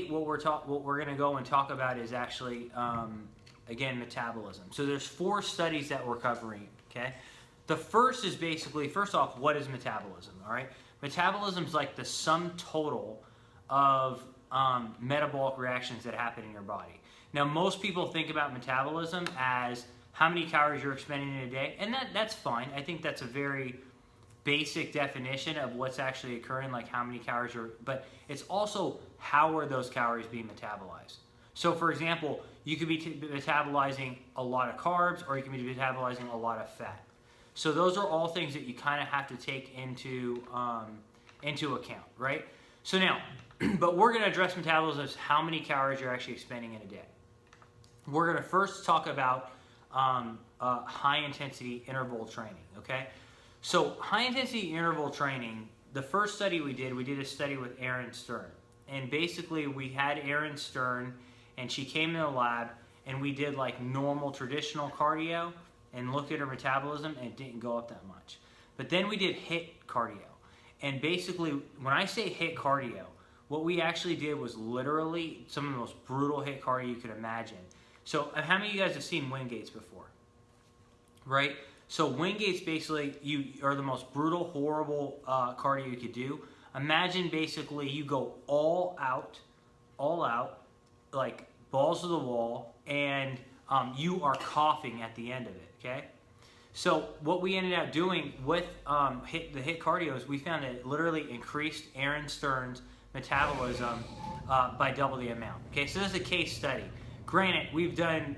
today what we're going to go and talk about is actually again, metabolism. So there's 4 studies that we're covering, okay? The first is basically, first off, what is metabolism, all right? Metabolism is like the sum total of metabolic reactions that happen in your body. Now, most people think about metabolism as how many calories you're expending in a day, and that's fine. I think that's a very basic definition of what's actually occurring, like how many calories are, but it's also how are those calories being metabolized. So for example, you could be metabolizing a lot of carbs, or you can be metabolizing a lot of fat. So those are all things that you kind of have to take into account, right? So now, but we're going to address metabolism as how many calories you're actually expending in a day. We're going to first talk about high intensity interval training, okay? So high intensity interval training, the first study we did a study with Erin Stern. And basically we had Erin Stern, and she came in the lab, and we did like normal traditional cardio and looked at her metabolism, and it didn't go up that much. But then we did HIIT cardio. And basically, when I say HIIT cardio, what we actually did was literally some of the most brutal HIIT cardio you could imagine. So how many of you guys have seen Wingates before? Right? So Wingates basically are the most brutal, horrible cardio you could do. Imagine basically you go all out, like balls to the wall, and you are coughing at the end of it, okay? So what we ended up doing with the HIIT cardio is we found that it literally increased Erin Stern's metabolism by double the amount, okay? So this is a case study. Granted, we've done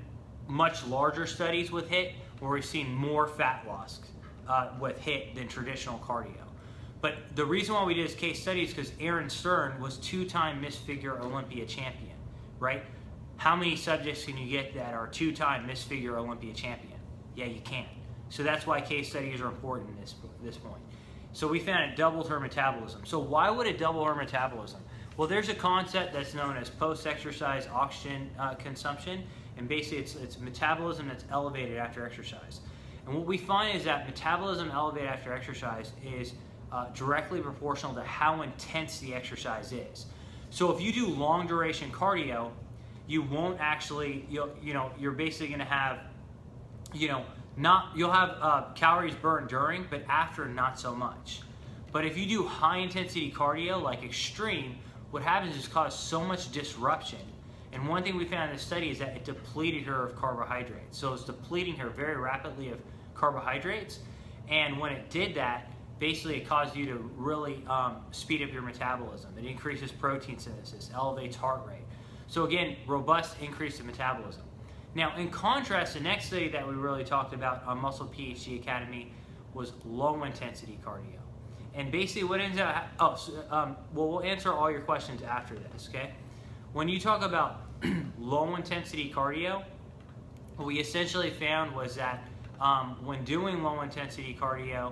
much larger studies with HIIT where we've seen more fat loss with HIIT than traditional cardio. But the reason why we did this case study is because Erin Stern was 2-time Miss Figure Olympia champion, right? How many subjects can you get that are 2-time Miss Figure Olympia champion? Yeah, you can. So that's why case studies are important at this point. So we found it doubled her metabolism. So why would it double her metabolism? Well, there's a concept that's known as post-exercise oxygen consumption, and basically it's metabolism that's elevated after exercise. And what we find is that metabolism elevated after exercise is directly proportional to how intense the exercise is. So if you do long duration cardio, you won't actually, you're basically going to have, you'll have calories burned during, but after not so much. But if you do high intensity cardio, like extreme, what happens is cause so much disruption. And one thing we found in this study is that it depleted her of carbohydrates. So it's depleting her very rapidly of carbohydrates. And when it did that, basically it caused you to really speed up your metabolism. It increases protein synthesis, elevates heart rate. So again, robust increase in metabolism. Now, in contrast, the next study that we really talked about on Muscle PhD Academy was low intensity cardio. And basically what ends up, well, we'll answer all your questions after this, okay? When you talk about low intensity cardio, what we essentially found was that when doing low intensity cardio,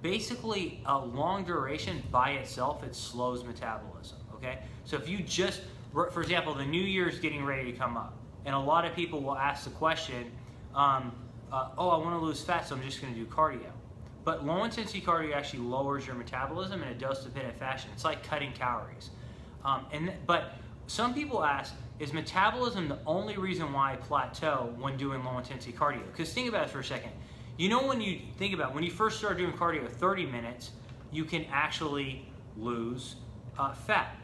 basically a long duration by itself, it slows metabolism, okay? So if you just, for example, the new year's getting ready to come up, and a lot of people will ask the question, oh, I want to lose fat, so I'm just going to do cardio. But low intensity cardio actually lowers your metabolism in a dose-dependent fashion. It's like cutting calories. But some people ask, is metabolism the only reason why I plateau when doing low intensity cardio? Because think about it for a second. You know, when you think about when you first start doing cardio 30 minutes, you can actually lose fat.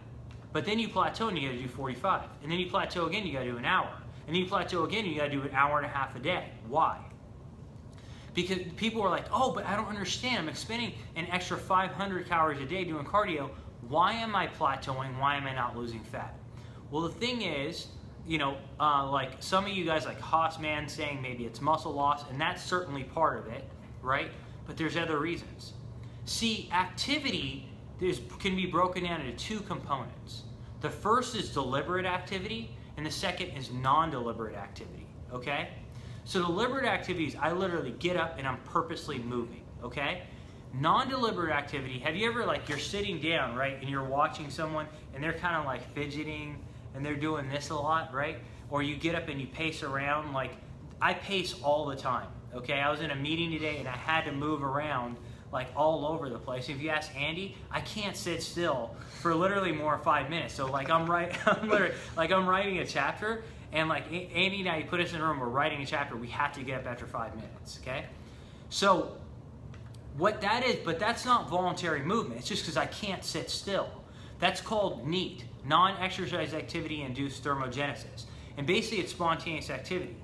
But then you plateau and you gotta do 45. And then you plateau again, you gotta do an hour. And then you plateau again, you gotta do an hour and a half a day. Why? Because people are like, oh, but I don't understand. I'm expending an extra 500 calories a day doing cardio. Why am I plateauing? Why am I not losing fat? Well, the thing is, like some of you guys like Haasman saying maybe it's muscle loss, and that's certainly part of it, right? But there's other reasons. See, activity can be broken down into 2 components. The first is deliberate activity, and the second is non-deliberate activity, okay? So deliberate activities, I literally get up and I'm purposely moving, okay? Non-deliberate activity, have you ever, like, you're sitting down, right, and you're watching someone and they're kind of like fidgeting and they're doing this a lot, right? Or you get up and you pace around. Like, I pace all the time, okay? I was in a meeting today and I had to move around like all over the place. If you ask Andy, I can't sit still for literally more than 5 minutes. So like I'm writing a chapter, and like Andy and I, you put us in a room, we're writing a chapter, we have to get up after 5 minutes, okay? So what that is, but that's not voluntary movement. It's just because I can't sit still. That's called NEAT, non-exercise activity-induced thermogenesis. And basically it's spontaneous activity.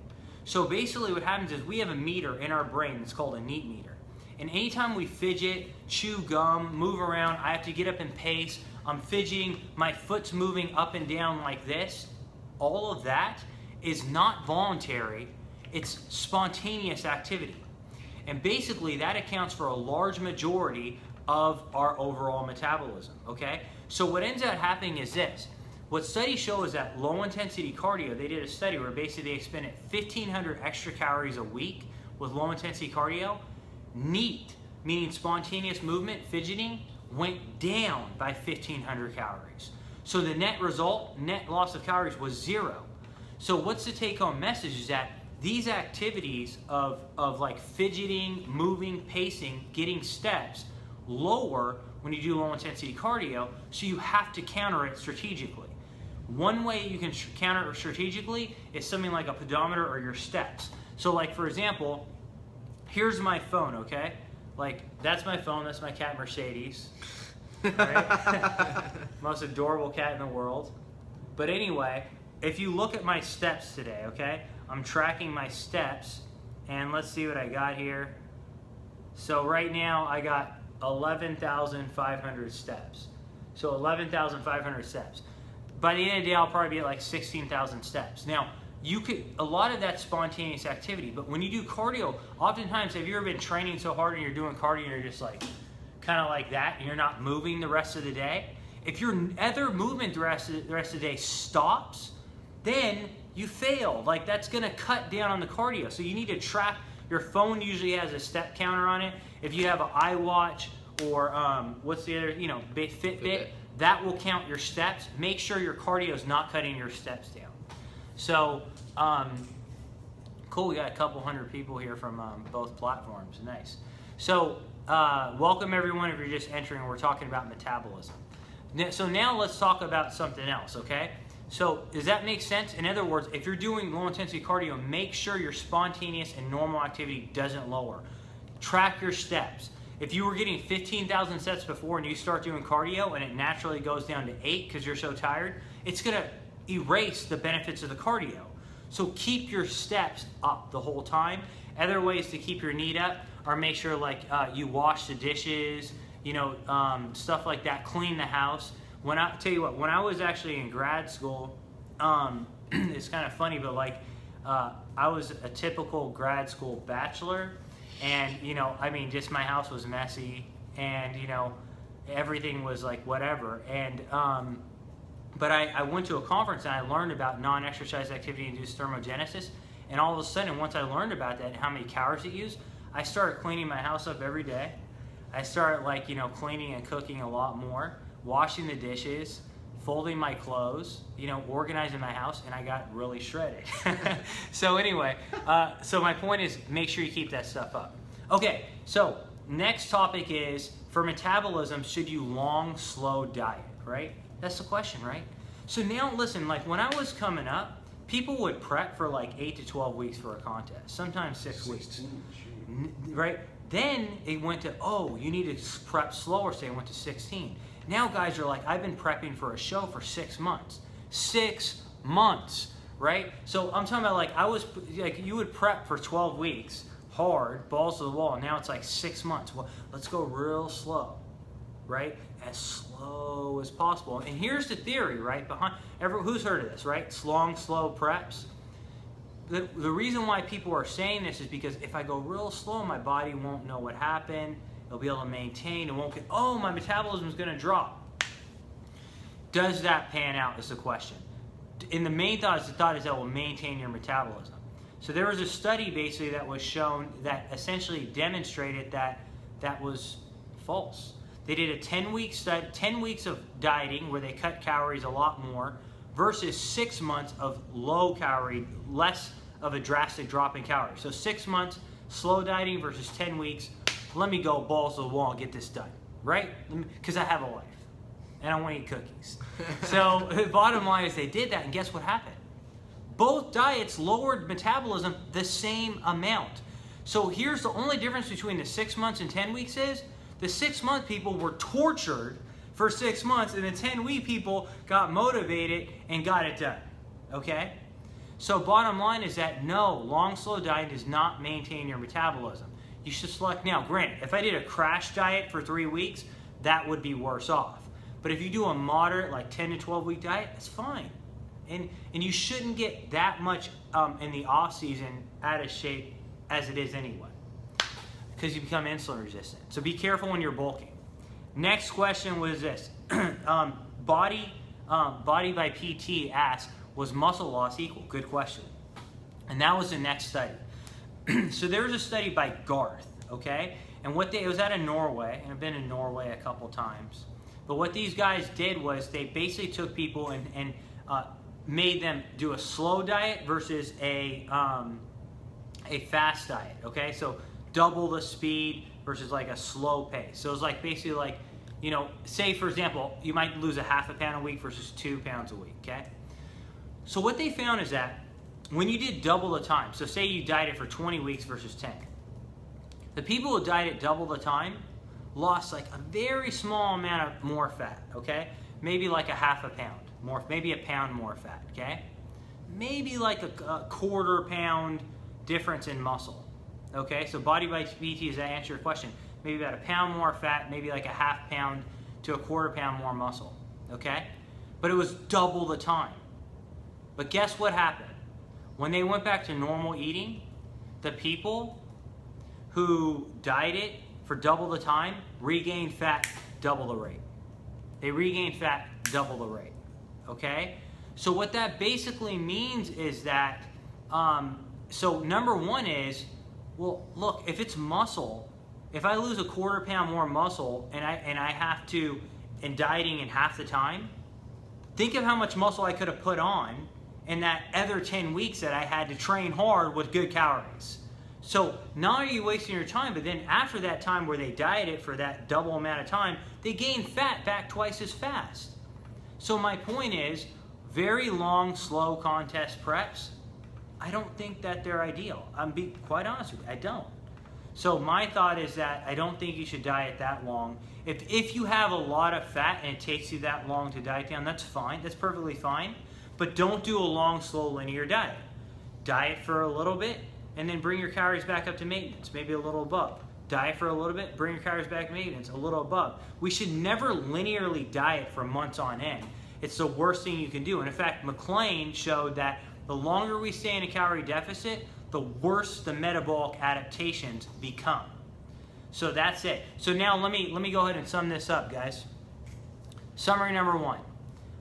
So basically what happens is we have a meter in our brain that's called a NEAT meter. And anytime we fidget, chew gum, move around, I have to get up and pace, I'm fidgeting, my foot's moving up and down like this, all of that is not voluntary, it's spontaneous activity. And basically that accounts for a large majority of our overall metabolism, okay? So what ends up happening is this. What studies show is that low intensity cardio, they did a study where basically they expended 1,500 extra calories a week with low intensity cardio. NEAT, meaning spontaneous movement, fidgeting, went down by 1,500 calories. So the net result, net loss of calories, was 0. So what's the take-home message is that these activities of like fidgeting, moving, pacing, getting steps, lower when you do low intensity cardio, so you have to counter it strategically. One way you can counter it strategically is something like a pedometer or your steps. So like for example, here's my phone, okay? Like that's my phone, that's my cat Mercedes, right? Most adorable cat in the world. But anyway, if you look at my steps today, okay? I'm tracking my steps, and let's see what I got here. So right now I got 11,500 steps. So 11,500 steps. By the end of the day, I'll probably be at like 16,000 steps. Now, you could, a lot of that's spontaneous activity, but when you do cardio, oftentimes, have you ever been training so hard and you're doing cardio and you're just like, kind of like that, and you're not moving the rest of the day? If your other movement the rest of the day stops, then you failed. Like that's gonna cut down on the cardio. So you need to track, your phone usually has a step counter on it. If you have an iWatch or what's the other, Fitbit, that will count your steps. Make sure your cardio is not cutting your steps down. So, cool, we got a couple hundred people here from both platforms, nice. So, welcome everyone if you're just entering, we're talking about metabolism. So now let's talk about something else, okay? So does that make sense? In other words, if you're doing low intensity cardio, make sure your spontaneous and normal activity doesn't lower. Track your steps. If you were getting 15,000 steps before and you start doing cardio and it naturally goes down to 8 because you're so tired, it's gonna erase the benefits of the cardio. So keep your steps up the whole time. Other ways to keep your NEAT up are make sure like you wash the dishes, stuff like that, clean the house. When I was actually in grad school, it's kind of funny, but like I was a typical grad school bachelor, and just my house was messy, and everything was like whatever. And but I went to a conference and I learned about non-exercise activity-induced thermogenesis, and all of a sudden, once I learned about that and how many calories it used, I started cleaning my house up every day. I started like cleaning and cooking a lot more, washing the dishes, folding my clothes, organizing my house, and I got really shredded. So anyway, so my point is make sure you keep that stuff up. Okay, so next topic is, for metabolism, should you long, slow diet, right? That's the question, right? So now listen, like when I was coming up, people would prep for like 8 to 12 weeks for a contest, sometimes 6 weeks, right? Then it went to, oh, you need to prep slower, so it went to 16. Now guys are like, I've been prepping for a show for 6 months. 6 months, right? So I'm talking about like, you would prep for 12 weeks, hard, balls to the wall, and now it's like 6 months. Well, let's go real slow, right? As slow as possible. And here's the theory, right? Who's heard of this, right? Long, slow preps. The reason why people are saying this is because if I go real slow, my body won't know what happened. It'll be able to maintain. It won't get, oh, my metabolism is going to drop. Does that pan out is the question. And the main thought is that it will maintain your metabolism. So there was a study basically that was shown that essentially demonstrated that that was false. They did a 10-week study, 10 weeks of dieting where they cut calories a lot more versus 6 months of low calorie, less of a drastic drop in calories. So 6 months slow dieting versus 10 weeks let me go balls to the wall and get this done, right? Because I have a life and I want to eat cookies. So the bottom line is they did that, and guess what happened? Both diets lowered metabolism the same amount. So here's the only difference between the 6 months and 10 weeks is the 6 month people were tortured for 6 months, and the 10-week people got motivated and got it done, okay? So bottom line is that no, long, slow diet does not maintain your metabolism. You should select now. Granted, if I did a crash diet for 3 weeks, that would be worse off. But if you do a moderate, like 10 to 12 week diet, that's fine. And you shouldn't get that much in the off season out of shape as it is anyway, because you become insulin resistant. So be careful when you're bulking. Next question was this. Body by PT asked, was muscle loss equal? Good question. And that was the next study. So there was a study by Garth, okay? And it was out of Norway, and I've been in Norway a couple times. But what these guys did was they basically took people and made them do a slow diet versus a fast diet, okay? So double the speed versus like a slow pace. So it's like basically like, you know, say for example, you might lose a half a pound a week versus 2 pounds a week, okay? So what they found is that when you did double the time, so say you dieted for 20 weeks versus 10, the people who dieted double the time lost like a very small amount of more fat, okay? Maybe like a half a pound more, maybe a pound more fat, okay? Maybe like a quarter pound difference in muscle, okay? So body by PT, does that answer your question? Maybe about a pound more fat, maybe like a half pound to a quarter pound more muscle, okay? But it was double the time. But guess what happened? When they went back to normal eating, the people who dieted for double the time regained fat double the rate. They regained fat double the rate, okay? So what that basically means is that, so number one is, well, look, if it's muscle, if I lose a quarter pound more muscle and I have to, in dieting in half the time, think of how much muscle I could have put on in that other 10 weeks that I had to train hard with good calories. So not only are you wasting your time, but then after that time where they dieted for that double amount of time, they gained fat back twice as fast. So my point is, very long, slow contest preps, I don't think that they're ideal. I'm being quite honest with you, I don't. So my thought is that I don't think you should diet that long. If you have a lot of fat and it takes you that long to diet down, that's fine, that's perfectly fine. But don't do a long, slow, linear diet. Diet for a little bit, and then bring your calories back up to maintenance, maybe a little above. Diet for a little bit, bring your calories back to maintenance, a little above. We should never linearly diet for months on end. It's the worst thing you can do. And in fact, McLean showed that the longer we stay in a calorie deficit, the worse the metabolic adaptations become. So that's it. So now let me go ahead and sum this up, guys. Summary number one.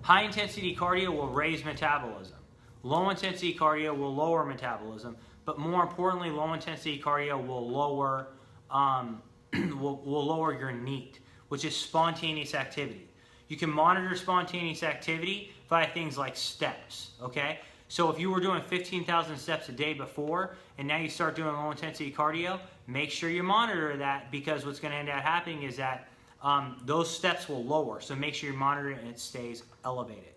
High intensity cardio will raise metabolism. Low intensity cardio will lower metabolism, but more importantly, low intensity cardio will lower will lower your NEAT, which is spontaneous activity. You can monitor spontaneous activity via things like steps, okay? So if you were doing 15,000 steps a day before, and now you start doing low intensity cardio, make sure you monitor that, because what's gonna end up happening is that those steps will lower. So make sure you monitor it and it stays elevated.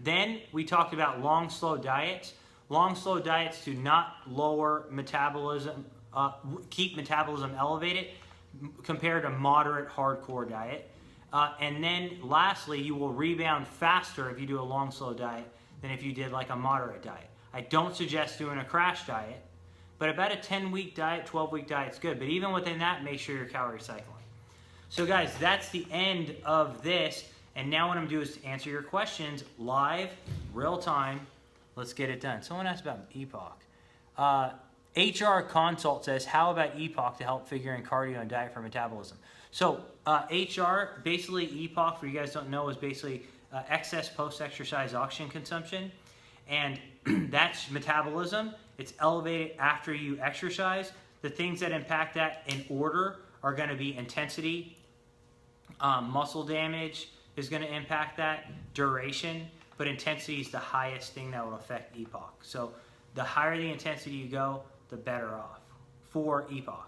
Then we talked about long, slow diets. Long, slow diets do not lower metabolism, keep metabolism elevated compared to moderate, hardcore diet. And then lastly, you will rebound faster if you do a long, slow diet than if you did like a moderate diet. I don't suggest doing a crash diet, but about a 10-week diet, 12-week diet is good. But even within that, make sure you're calorie cycling. So guys, that's the end of this. And now what I'm going to do is to answer your questions live, real time. Let's get it done. Someone asked about EPOC. HR Consult says, how about EPOC to help figure in cardio and diet for metabolism? So HR, basically EPOC, for you guys don't know, is basically excess post-exercise oxygen consumption. And that's metabolism. It's elevated after you exercise. The things that impact that in order are going to be intensity, muscle damage is going to impact that, duration, but intensity is the highest thing that will affect EPOC. So the higher the intensity you go, the better off for EPOC.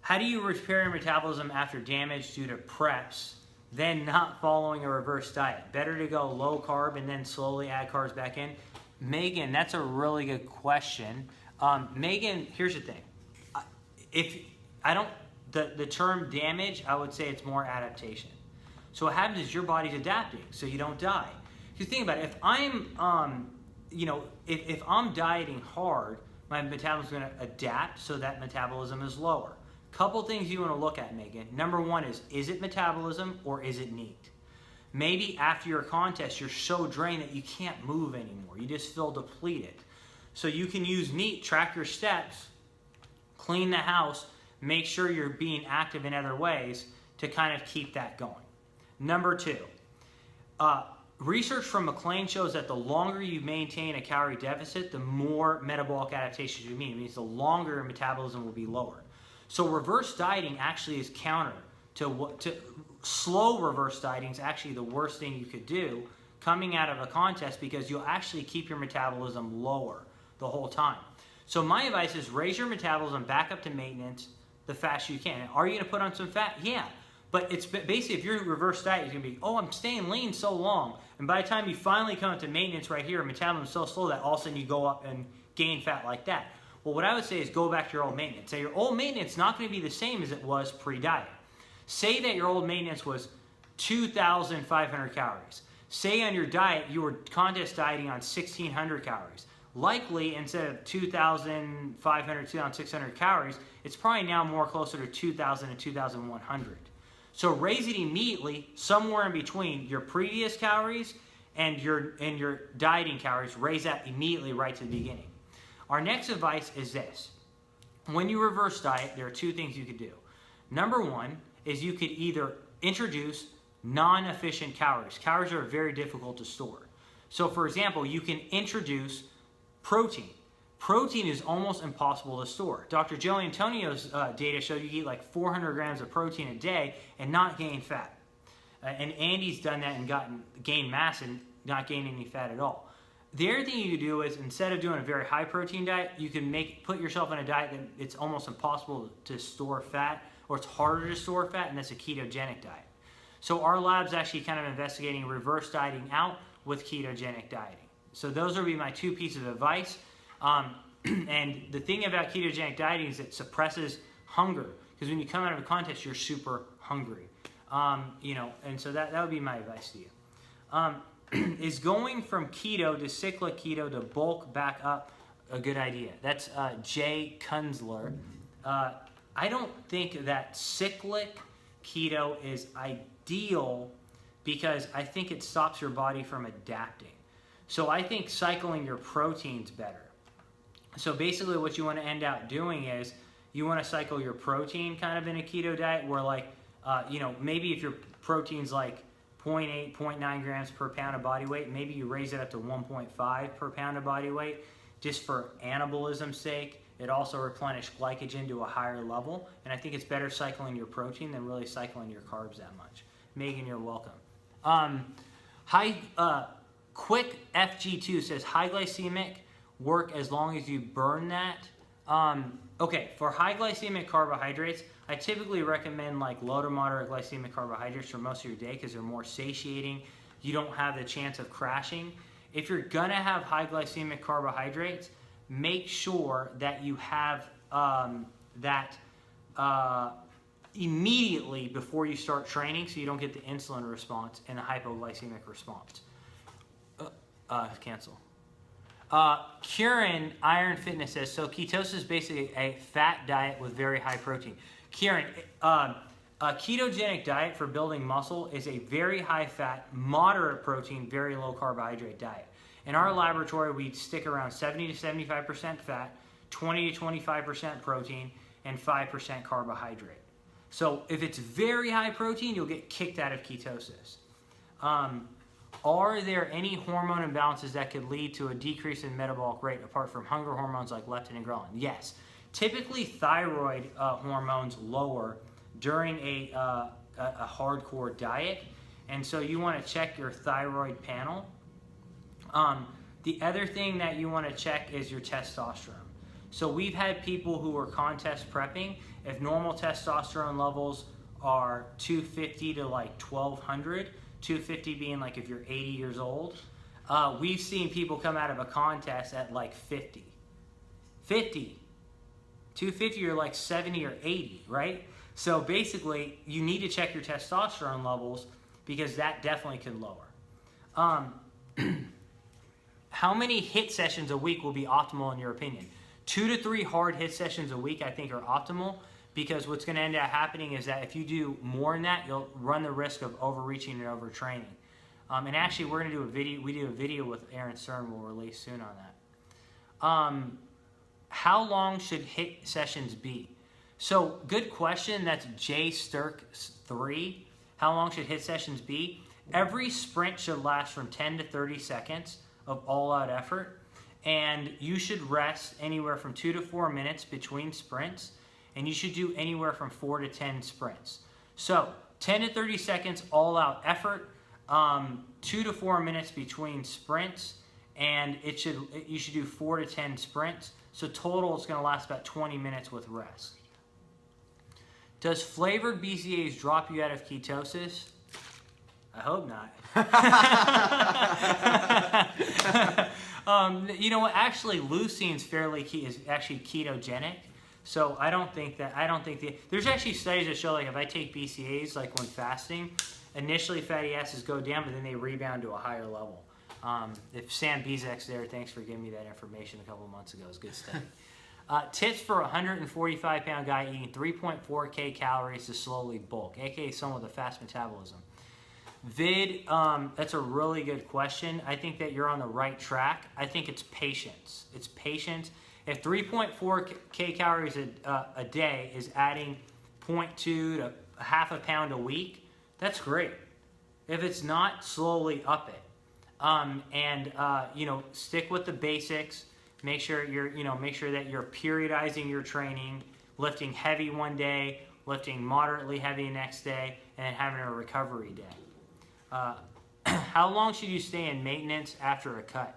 How do you repair your metabolism after damage due to preps, then not following a reverse diet? Better to go low carb and then slowly add carbs back in? Megan, that's a really good question. Megan, here's the thing. The term damage, I would say it's more adaptation. So what happens is your body's adapting so you don't die. If you think about it, if I'm, if I'm dieting hard, my metabolism is going to adapt so that metabolism is lower. Couple things you want to look at, Megan. Number one is it metabolism or is it NEAT? Maybe after your contest, you're so drained that you can't move anymore. You just feel depleted. So you can use NEAT, track your steps, clean the house, make sure you're being active in other ways to kind of keep that going. Number two, research from McLean shows that the longer you maintain a calorie deficit, the more metabolic adaptations you need. It means the longer your metabolism will be lower. So reverse dieting actually is counter to slow reverse dieting is actually the worst thing you could do coming out of a contest, because you'll actually keep your metabolism lower the whole time. So my advice is raise your metabolism back up to maintenance the faster you can. Are you going to put on some fat? Yeah. But it's basically, if your reverse diet is going to be, oh, I'm staying lean so long, and by the time you finally come to maintenance right here, metabolism is so slow that all of a sudden you go up and gain fat like that. Well, what I would say is go back to your old maintenance. So your old maintenance is not going to be the same as it was pre-diet. Say that your old maintenance was 2,500 calories. Say on your diet you were contest dieting on 1,600 calories. Likely, instead of 2,500, 2,600 calories, it's probably now more closer to 2,000 and 2,100. So raise it immediately, somewhere in between your previous calories and your dieting calories. Raise that immediately right to the beginning. Our next advice is this. When you reverse diet, there are two things you could do. Number one is you could either introduce non-efficient calories. Calories are very difficult to store. So for example, you can introduce protein. Protein is almost impossible to store. Dr. Joe Antonio's data showed you eat like 400 grams of protein a day and not gain fat. And Andy's done that and gained mass and not gained any fat at all. The other thing you do is, instead of doing a very high protein diet, you can put yourself in a diet that it's almost impossible to store fat, or it's harder to store fat, and that's a ketogenic diet. So our lab's actually kind of investigating reverse dieting out with ketogenic dieting. So those would be my two pieces of advice. And the thing about ketogenic dieting is it suppresses hunger, because when you come out of a contest, you're super hungry. And so that would be my advice to you. Is going from keto to cyclic keto to bulk back up a good idea? That's Jay Kunzler. I don't think that cyclic keto is ideal, because I think it stops your body from adapting. So I think cycling your protein's better. So basically what you want to end up doing is you want to cycle your protein kind of in a keto diet where, like, maybe if your protein's like 0.8, 0.9 grams per pound of body weight, maybe you raise it up to 1.5 per pound of body weight just for anabolism's sake. It also replenishes glycogen to a higher level, and I think it's better cycling your protein than really cycling your carbs that much. Megan, you're welcome. Quick FG2 says high glycemic work as long as you burn that. Okay, for high glycemic carbohydrates, I typically recommend like low to moderate glycemic carbohydrates for most of your day, because they're more satiating. You don't have the chance of crashing. If you're gonna have high glycemic carbohydrates, make sure that you have that immediately before you start training, so you don't get the insulin response and the hypoglycemic response. Cancel. Kieran Iron Fitness says, so ketosis is basically a fat diet with very high protein. Kieran, a ketogenic diet for building muscle is a very high fat, moderate protein, very low carbohydrate diet. In our laboratory, we stick around 70 to 75% fat, 20 to 25% protein, and 5% carbohydrate. So if it's very high protein, you'll get kicked out of ketosis. Are there any hormone imbalances that could lead to a decrease in metabolic rate apart from hunger hormones like leptin and ghrelin? Yes. Typically, thyroid hormones lower during a hardcore diet, and so you want to check your thyroid panel. The other thing that you want to check is your testosterone. So we've had people who are contest prepping. If normal testosterone levels are 250 to like 1200, 250 being like if you're 80 years old, we've seen people come out of a contest at like 50. 250, you're like 70 or 80, right? So basically, you need to check your testosterone levels because that definitely could lower. How many HIIT sessions a week will be optimal in your opinion? 2 to 3 hard HIIT sessions a week I think are optimal, because what's going to end up happening is that if you do more than that, you'll run the risk of overreaching and overtraining. And actually, we're going to do a video. We do a video with Aaron Stern. We'll release soon on that. How long should HIIT sessions be? So, good question. That's J Sturk 3. How long should HIIT sessions be? Every sprint should last from 10 to 30 seconds of all-out effort, and you should rest anywhere from 2 to 4 minutes between sprints, and you should do anywhere from 4 to 10 sprints. So, 10 to 30 seconds all-out effort, 2 to 4 minutes between sprints, and you should do 4 to 10 sprints. So total, it's going to last about 20 minutes with rest. Does flavored BCAAs drop you out of ketosis? I hope not. You know what? Actually, leucine's is actually ketogenic. So I don't think there's actually studies that show like if I take BCAAs like when fasting, initially fatty acids go down, but then they rebound to a higher level. If Sam Bezek's there, thanks for giving me that information a couple months ago. It was a good study. Tips for a 145-pound guy eating 3.4K calories to slowly bulk, aka someone with a fast metabolism. That's a really good question. I think that you're on the right track. I think it's patience. It's patience. If 3.4K calories a day is adding 0.2 to half a pound a week, that's great. If it's not, slowly up it. Stick with the basics. Make sure that you're periodizing your training, lifting heavy one day, lifting moderately heavy the next day, and then having a recovery day. How long should you stay in maintenance after a cut?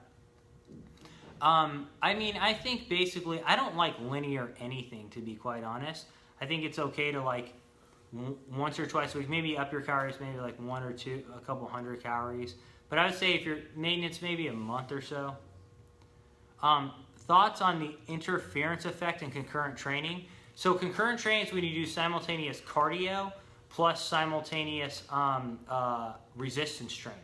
I think basically, I don't like linear anything, to be quite honest. I think it's okay to like once or twice a week, maybe up your calories, maybe like 1 or 2, a couple hundred calories. But I would say if you're maintenance, maybe a month or so. Thoughts on the interference effect in concurrent training? So concurrent training is when you do simultaneous cardio plus simultaneous resistance training.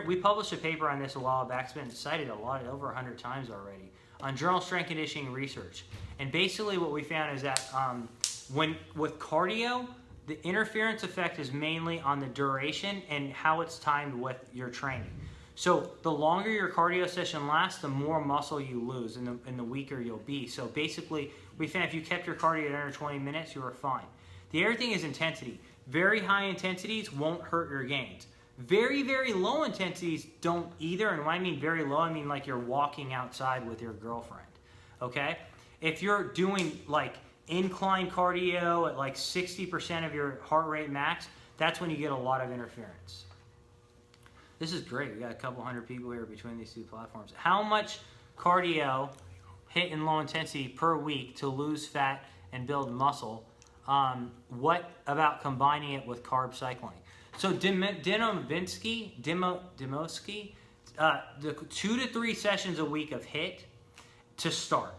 We published a paper on this a while back. It's been cited over 100 times already on Journal Strength Conditioning Research. And basically what we found is that with cardio, the interference effect is mainly on the duration and how it's timed with your training. So the longer your cardio session lasts, the more muscle you lose and the weaker you'll be. So basically, we found if you kept your cardio at under 20 minutes, you were fine. The other thing is intensity. Very high intensities won't hurt your gains. Very, very low intensities don't either. And when I mean very low, I mean like you're walking outside with your girlfriend, okay? If you're doing like incline cardio at like 60% of your heart rate max, that's when you get a lot of interference. This is great. We got a couple hundred people here between these two platforms. How much cardio, HIIT and low intensity per week to lose fat and build muscle? What about combining it with carb cycling? So Dimoski, the 2 to 3 sessions a week of HIIT to start,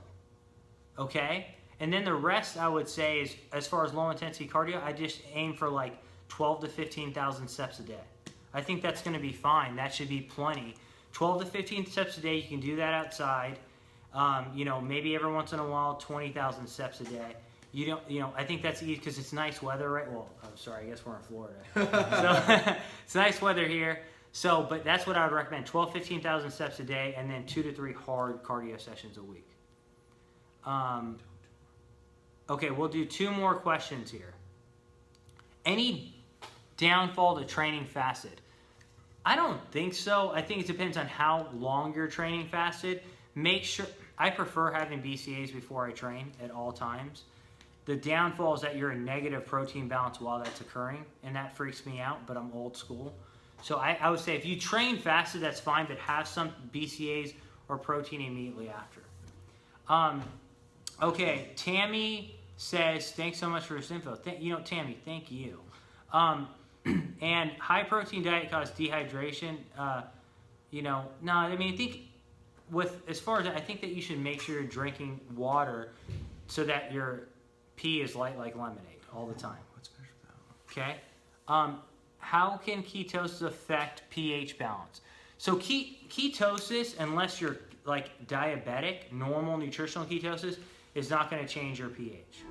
okay? And then the rest, I would say, is as far as low intensity cardio, I just aim for like 12 to 15,000 steps a day. I think that's going to be fine. That should be plenty. 12 to 15 steps a day, you can do that outside. Maybe every once in a while, 20,000 steps a day. I think that's easy because it's nice weather, right? Well, I'm sorry, I guess we're in Florida. So it's nice weather here. So, but that's what I would recommend. 12, 15,000 steps a day, and then 2 to 3 hard cardio sessions a week. Okay, we'll do 2 more questions here. Any downfall to training fasted? I don't think so. I think it depends on how long you're training fasted. Make sure, I prefer having BCAAs before I train at all times. The downfall is that you're in negative protein balance while that's occurring, and that freaks me out, but I'm old school. So I would say if you train fasted, that's fine, but have some BCAAs or protein immediately after. Okay, Tammy says, thanks so much for this info. Tammy, thank you. And high protein diet causes dehydration. No, I mean, I think as far as I think that you should make sure you're drinking water so that your pee is light like lemonade all the time. What's better about? Okay. How can ketosis affect pH balance? So ketosis, unless you're like diabetic, normal nutritional ketosis is not going to change your pH.